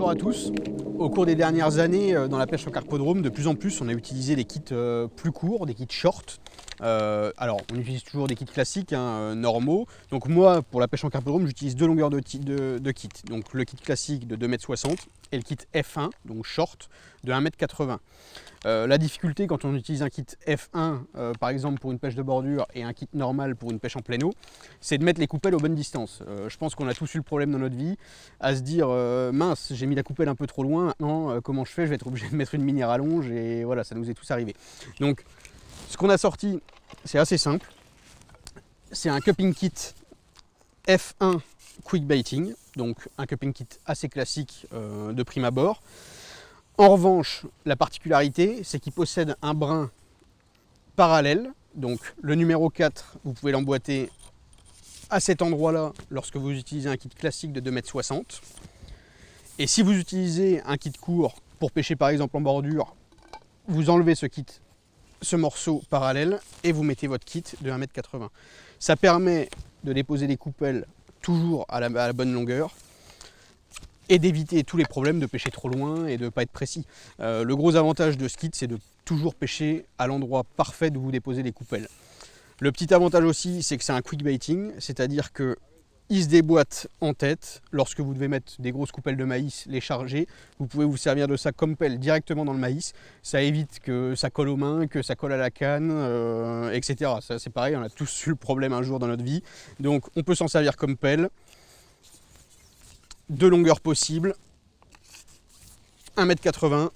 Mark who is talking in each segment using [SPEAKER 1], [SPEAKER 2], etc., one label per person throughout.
[SPEAKER 1] bonjour à tous. Au cours des dernières années, dans la pêche au carpodrome, de plus en plus, on a utilisé des kits plus courts, des kits short. Alors, on utilise toujours des kits classiques, normaux. Donc moi, pour la pêche en carpodrome, j'utilise deux longueurs de kit. Donc le kit classique de 2,60 m et le kit F1, donc short, de 1,80 m. La difficulté quand on utilise un kit F1, par exemple pour une pêche de bordure, et un kit normal pour une pêche en plein eau, c'est de mettre les coupelles aux bonnes distances. Je pense qu'on a tous eu le problème dans notre vie, à se dire mince, j'ai mis la coupelle un peu trop loin, maintenant comment je fais? Je vais être obligé de mettre une mini rallonge, et voilà, ça nous est tous arrivé. Donc ce qu'on a sorti, c'est assez simple. C'est un cupping kit F1 quick baiting, donc un cupping kit assez classique de prime abord. En revanche, la particularité, c'est qu'il possède un brin parallèle. Donc le numéro 4, vous pouvez l'emboîter à cet endroit-là lorsque vous utilisez un kit classique de 2,60 m. Et si vous utilisez un kit court pour pêcher par exemple en bordure, vous enlevez ce morceau parallèle et vous mettez votre kit de 1,80 m. Ça permet de déposer les coupelles toujours à la bonne longueur et d'éviter tous les problèmes de pêcher trop loin et de ne pas être précis. Le gros avantage de ce kit, c'est de toujours pêcher à l'endroit parfait d'où vous déposez les coupelles. Le petit avantage aussi, c'est que c'est un quick baiting, c'est-à-dire qu'il se déboîte en tête. Lorsque vous devez mettre des grosses coupelles de maïs, les charger, vous pouvez vous servir de ça comme pelle directement dans le maïs. Ça évite que ça colle aux mains, que ça colle à la canne, etc. Ça, c'est pareil, on a tous eu le problème un jour dans notre vie. Donc on peut s'en servir comme pelle. Deux longueurs possibles, 1,80 m,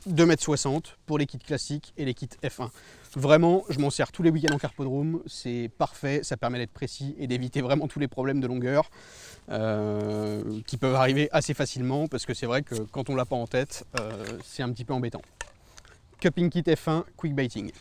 [SPEAKER 1] 2,60 m pour les kits classiques et les kits F1. Vraiment, je m'en sers tous les week-ends en carpodrome, c'est parfait, ça permet d'être précis et d'éviter vraiment tous les problèmes de longueur qui peuvent arriver assez facilement, parce que c'est vrai que quand on l'a pas en tête, c'est un petit peu embêtant. Cupping kit F1, quick baiting.